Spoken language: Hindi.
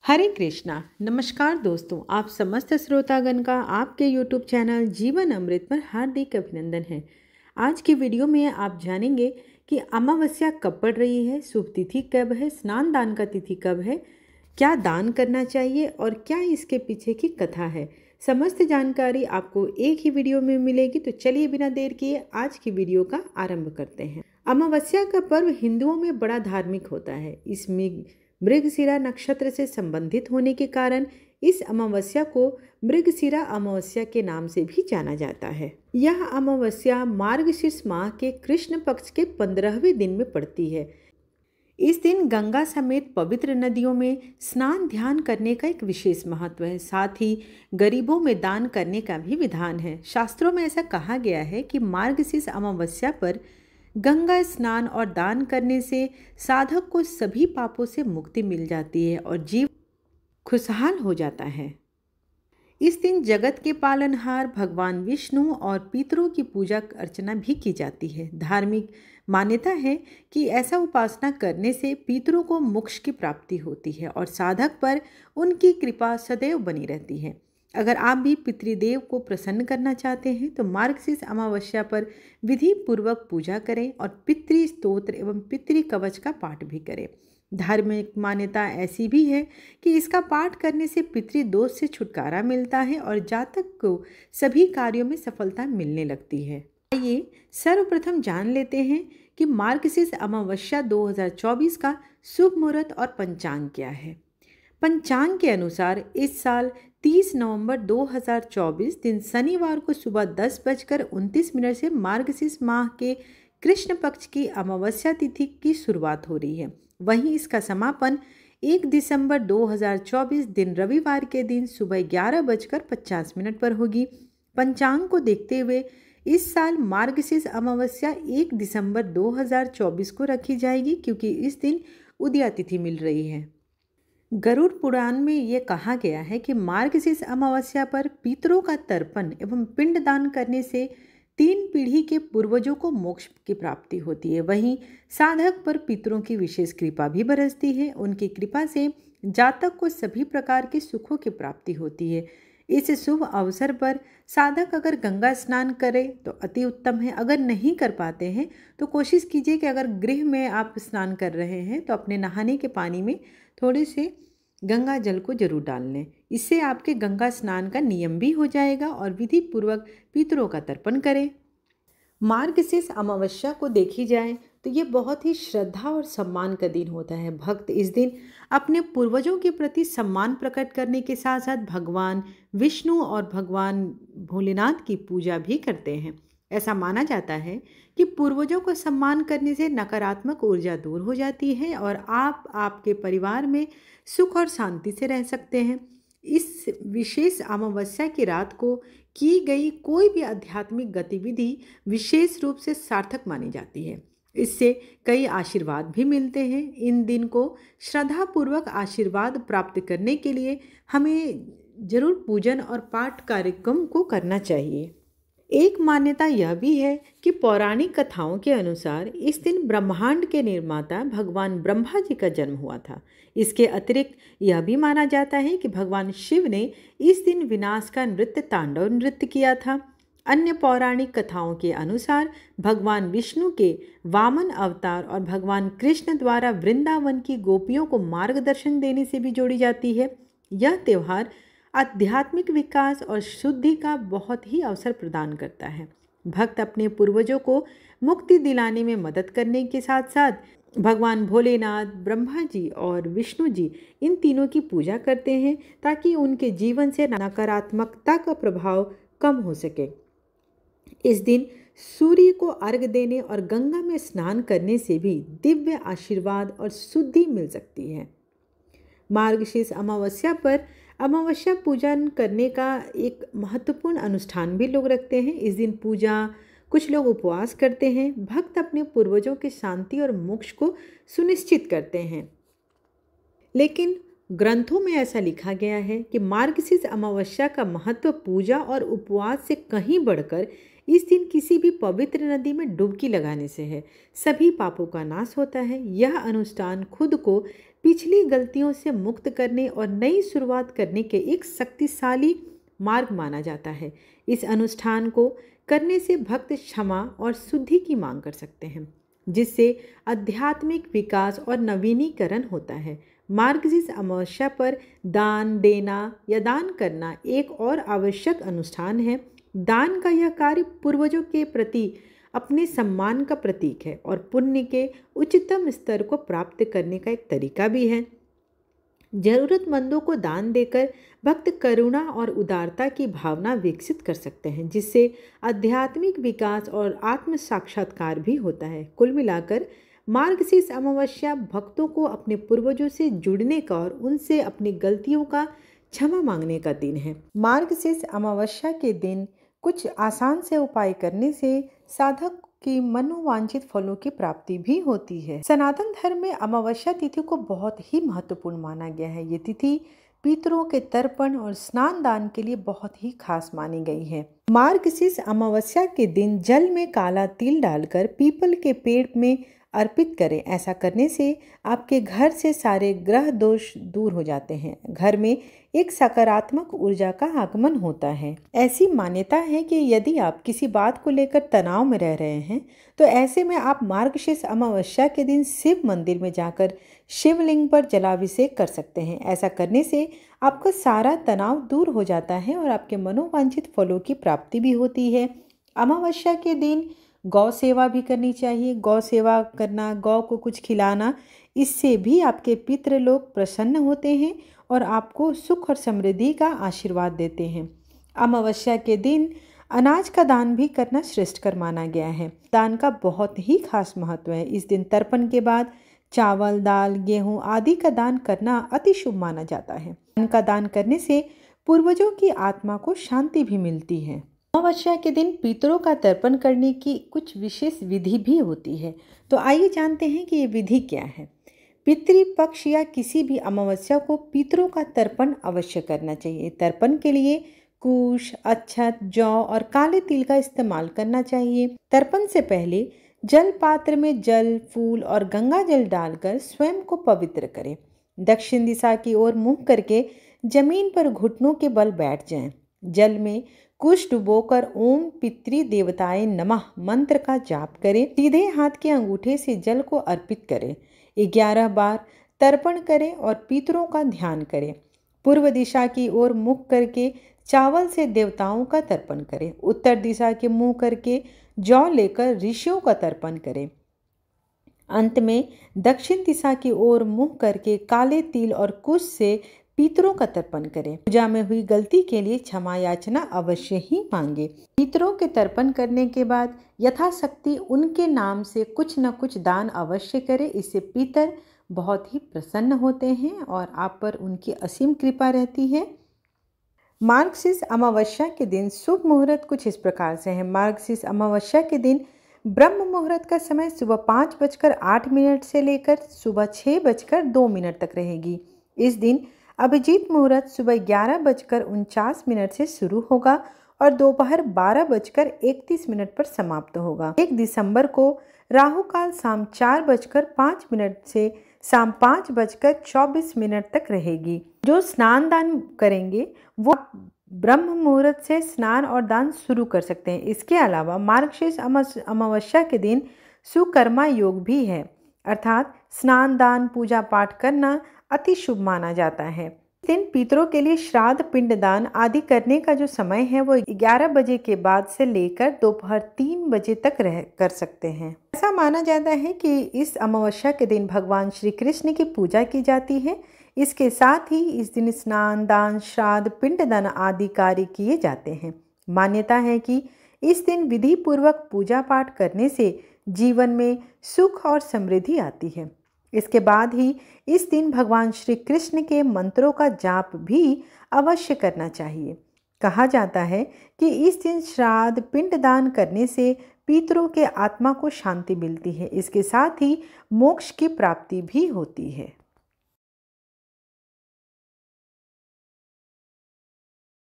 हरे कृष्णा। नमस्कार दोस्तों, आप समस्त श्रोतागण का आपके YouTube चैनल जीवन अमृत पर हार्दिक अभिनंदन है। आज की वीडियो में आप जानेंगे कि अमावस्या कब पड़ रही है, शुभ तिथि कब है, स्नान दान का तिथि कब है, क्या दान करना चाहिए और क्या इसके पीछे की कथा है। समस्त जानकारी आपको एक ही वीडियो में मिलेगी। तो चलिए बिना देर किए आज की वीडियो का आरंभ करते हैं। अमावस्या का पर्व हिंदुओं में बड़ा धार्मिक होता है। इसमें मृगशिरा नक्षत्र से संबंधित होने के कारण इस अमावस्या को मृगशिरा अमावस्या के नाम से भी जाना जाता है। यह अमावस्या मार्गशीर्ष माह के कृष्ण पक्ष के 15वें दिन में पड़ती है। इस दिन गंगा समेत पवित्र नदियों में स्नान ध्यान करने का एक विशेष महत्व है। साथ ही गरीबों में दान करने का भी विधान है। शास्त्रों में ऐसा कहा गया है कि मार्गशीर्ष अमावस्या पर गंगा स्नान और दान करने से साधक को सभी पापों से मुक्ति मिल जाती है और जीव खुशहाल हो जाता है। इस दिन जगत के पालनहार भगवान विष्णु और पितरों की पूजा अर्चना भी की जाती है। धार्मिक मान्यता है कि ऐसा उपासना करने से पितरों को मोक्ष की प्राप्ति होती है और साधक पर उनकी कृपा सदैव बनी रहती है। अगर आप भी पितृदेव को प्रसन्न करना चाहते हैं तो मार्गशीर्ष अमावस्या पर विधि पूर्वक पूजा करें और पितृ स्तोत्र एवं पितृ कवच का पाठ भी करें। धार्मिक मान्यता ऐसी भी है कि इसका पाठ करने से पितृदोष से छुटकारा मिलता है और जातक को सभी कार्यों में सफलता मिलने लगती है। आइए सर्वप्रथम जान लेते हैं कि मार्गशीर्ष अमावस्या 2024 का शुभ मुहूर्त और पंचांग क्या है। पंचांग के अनुसार इस साल 30 नवंबर 2024 दिन शनिवार को सुबह 10:29 से मार्गशीर्ष माह के कृष्ण पक्ष की अमावस्या तिथि की शुरुआत हो रही है। वहीं इसका समापन 1 दिसंबर 2024 दिन रविवार के दिन सुबह 11:50 पर होगी। पंचांग को देखते हुए इस साल मार्गशीर्ष अमावस्या 1 दिसंबर 2024 को रखी जाएगी, क्योंकि इस दिन उदया तिथि मिल रही है। गरुड़ पुराण में ये कहा गया है कि मार्गशीर्ष अमावस्या पर पितरों का तर्पण एवं पिंडदान करने से 3 पीढ़ी के पूर्वजों को मोक्ष की प्राप्ति होती है। वहीं साधक पर पितरों की विशेष कृपा भी बरसती है। उनकी कृपा से जातक को सभी प्रकार के सुखों की प्राप्ति होती है। इस शुभ अवसर पर साधक अगर गंगा स्नान करे तो अति उत्तम है। अगर नहीं कर पाते हैं तो कोशिश कीजिए कि अगर गृह में आप स्नान कर रहे हैं तो अपने नहाने के पानी में थोड़े से गंगा जल को जरूर डाल लें। इससे आपके गंगा स्नान का नियम भी हो जाएगा और विधि पूर्वक पितरों का तर्पण करें। मार्गशीर्ष अमावस्या को देखी जाए तो ये बहुत ही श्रद्धा और सम्मान का दिन होता है। भक्त इस दिन अपने पूर्वजों के प्रति सम्मान प्रकट करने के साथ साथ भगवान विष्णु और भगवान भोलेनाथ की पूजा भी करते हैं। ऐसा माना जाता है कि पूर्वजों को सम्मान करने से नकारात्मक ऊर्जा दूर हो जाती है और आप आपके परिवार में सुख और शांति से रह सकते हैं। इस विशेष अमावस्या की रात को की गई कोई भी आध्यात्मिक गतिविधि विशेष रूप से सार्थक मानी जाती है। इससे कई आशीर्वाद भी मिलते हैं। इन दिन को श्रद्धापूर्वक आशीर्वाद प्राप्त करने के लिए हमें जरूर पूजन और पाठ कार्यक्रम को करना चाहिए। एक मान्यता यह भी है कि पौराणिक कथाओं के अनुसार इस दिन ब्रह्मांड के निर्माता भगवान ब्रह्मा जी का जन्म हुआ था। इसके अतिरिक्त यह भी माना जाता है कि भगवान शिव ने इस दिन विनाश का नृत्य तांडव नृत्य किया था। अन्य पौराणिक कथाओं के अनुसार भगवान विष्णु के वामन अवतार और भगवान कृष्ण द्वारा वृंदावन की गोपियों को मार्गदर्शन देने से भी जोड़ी जाती है। यह त्यौहार आध्यात्मिक विकास और शुद्धि का बहुत ही अवसर प्रदान करता है। भक्त अपने पूर्वजों को मुक्ति दिलाने में मदद करने के साथ साथ भगवान भोलेनाथ, ब्रह्मा जी और विष्णु जी इन तीनों की पूजा करते हैं ताकि उनके जीवन से नकारात्मकता का प्रभाव कम हो सके। इस दिन सूर्य को अर्घ्य देने और गंगा में स्नान करने से भी दिव्य आशीर्वाद और शुद्धि मिल सकती है। मार्गशीर्ष अमावस्या पर अमावस्या पूजन करने का एक महत्वपूर्ण अनुष्ठान भी लोग रखते हैं। इस दिन पूजा, कुछ लोग उपवास करते हैं। भक्त अपने पूर्वजों की शांति और मोक्ष को सुनिश्चित करते हैं। लेकिन ग्रंथों में ऐसा लिखा गया है कि मार्गशीर्ष अमावस्या का महत्व पूजा और उपवास से कहीं बढ़कर इस दिन किसी भी पवित्र नदी में डुबकी लगाने से है। सभी पापों का नाश होता है। यह अनुष्ठान खुद को पिछली गलतियों से मुक्त करने और नई शुरुआत करने के एक शक्तिशाली मार्ग माना जाता है। इस अनुष्ठान को करने से भक्त क्षमा और शुद्धि की मांग कर सकते हैं, जिससे आध्यात्मिक विकास और नवीनीकरण होता है। मार्गशीर्ष अमावस्या पर दान देना या दान करना एक और आवश्यक अनुष्ठान है। दान का यह कार्य पूर्वजों के प्रति अपने सम्मान का प्रतीक है और पुण्य के उच्चतम स्तर को प्राप्त करने का एक तरीका भी है। जरूरतमंदों को दान देकर भक्त करुणा और उदारता की भावना विकसित कर सकते हैं, जिससे आध्यात्मिक विकास और आत्म साक्षात्कार भी होता है। कुल मिलाकर मार्गशीर्ष अमावस्या भक्तों को अपने पूर्वजों से जुड़ने का और उनसे अपनी गलतियों का क्षमा मांगने का दिन है। मार्गशीर्ष अमावस्या के दिन कुछ आसान से उपाय करने से साधक की मनोवांछित फलों की प्राप्ति भी होती है। सनातन धर्म में अमावस्या तिथि को बहुत ही महत्वपूर्ण माना गया है। ये तिथि पितरों के तर्पण और स्नान दान के लिए बहुत ही खास मानी गई है। मार्गशीर्ष अमावस्या के दिन जल में काला तिल डालकर पीपल के पेड़ में अर्पित करें। ऐसा करने से आपके घर से सारे ग्रह दोष दूर हो जाते हैं। घर में एक सकारात्मक ऊर्जा का आगमन होता है। ऐसी मान्यता है कि यदि आप किसी बात को लेकर तनाव में रह रहे हैं तो ऐसे में आप मार्गशीर्ष अमावस्या के दिन शिव मंदिर में जाकर शिवलिंग पर जलाभिषेक कर सकते हैं। ऐसा करने से आपका सारा तनाव दूर हो जाता है और आपके मनोवांछित फलों की प्राप्ति भी होती है। अमावस्या के दिन गौ सेवा भी करनी चाहिए। गौ सेवा करना, गौ को कुछ खिलाना, इससे भी आपके पितृ लोग प्रसन्न होते हैं और आपको सुख और समृद्धि का आशीर्वाद देते हैं। अमावस्या के दिन अनाज का दान भी करना श्रेष्ठकर माना गया है। दान का बहुत ही खास महत्व है। इस दिन तर्पण के बाद चावल, दाल, गेहूं आदि का दान करना अति शुभ माना जाता है। अन्न का दान करने से पूर्वजों की आत्मा को शांति भी मिलती है। अमावस्या के दिन पितरों का तर्पण करने की कुछ विशेष विधि भी होती है। तो आइए जानते हैं कि ये विधि क्या है। पितृपक्ष या किसी भी अमावस्या को पितरों का तर्पण अवश्य करना चाहिए। तर्पण के लिए कुश, अक्षत, जौ और काले तिल का इस्तेमाल करना चाहिए। तर्पण से पहले जल पात्र में जल, फूल और गंगा जल डालकर स्वयं को पवित्र करें। दक्षिण दिशा की ओर मुंह करके जमीन पर घुटनों के बल बैठ जाएं। जल में कुश डुबोकर ओम पितृ देवताय नमः मंत्र का जाप करें। सीधे हाथ के अंगूठे से जल को अर्पित करें। 11 बार तर्पण करें और पितरों का ध्यान करें। पूर्व दिशा की ओर मुख करके चावल से देवताओं का तर्पण करें। उत्तर दिशा के मुंह करके जौ लेकर ऋषियों का तर्पण करें। अंत में दक्षिण दिशा की ओर मुंह करके काले तिल और कुश से पितरों का तर्पण करें। पूजा में हुई गलती के लिए क्षमा याचना अवश्य ही मांगे। पितरों के तर्पण करने के बाद यथाशक्ति उनके नाम से कुछ न कुछ दान अवश्य करें। इससे पितर बहुत ही प्रसन्न होते हैं और आप पर उनकी असीम कृपा रहती है। मार्गशीर्ष अमावस्या के दिन शुभ मुहूर्त कुछ इस प्रकार से है। मार्गशीर्ष अमावस्या के दिन ब्रह्म मुहूर्त का समय सुबह 5:08 से लेकर सुबह 6:02 तक रहेगी। इस दिन अभिजीत मुहूर्त सुबह 11:49 से शुरू होगा और दोपहर 12:31 पर समाप्त होगा। 1 दिसंबर को राहु काल शाम 4:05 से शाम 5:24 तक रहेगी। जो स्नान दान करेंगे वो ब्रह्म मुहूर्त से स्नान और दान शुरू कर सकते हैं। इसके अलावा मार्गशीर्ष अमावस्या के दिन सुकर्मा योग भी है, अर्थात स्नान दान पूजा पाठ करना अति शुभ माना जाता है। इस दिन पितरों के लिए श्राद्ध, पिंडदान आदि करने का जो समय है वो 11 बजे के बाद से लेकर दोपहर 3 बजे तक कर सकते हैं। ऐसा माना जाता है कि इस अमावस्या के दिन भगवान श्री कृष्ण की पूजा की जाती है। इसके साथ ही इस दिन स्नान दान, श्राद्ध, पिंडदान आदि कार्य किए जाते हैं। मान्यता है कि इस दिन विधि पूर्वक पूजा पाठ करने से जीवन में सुख और समृद्धि आती है। इसके बाद ही इस दिन भगवान श्री कृष्ण के मंत्रों का जाप भी अवश्य करना चाहिए। कहा जाता है कि इस दिन श्राद्ध, पिंडदान करने से पितरों के आत्मा को शांति मिलती है। इसके साथ ही मोक्ष की प्राप्ति भी होती है।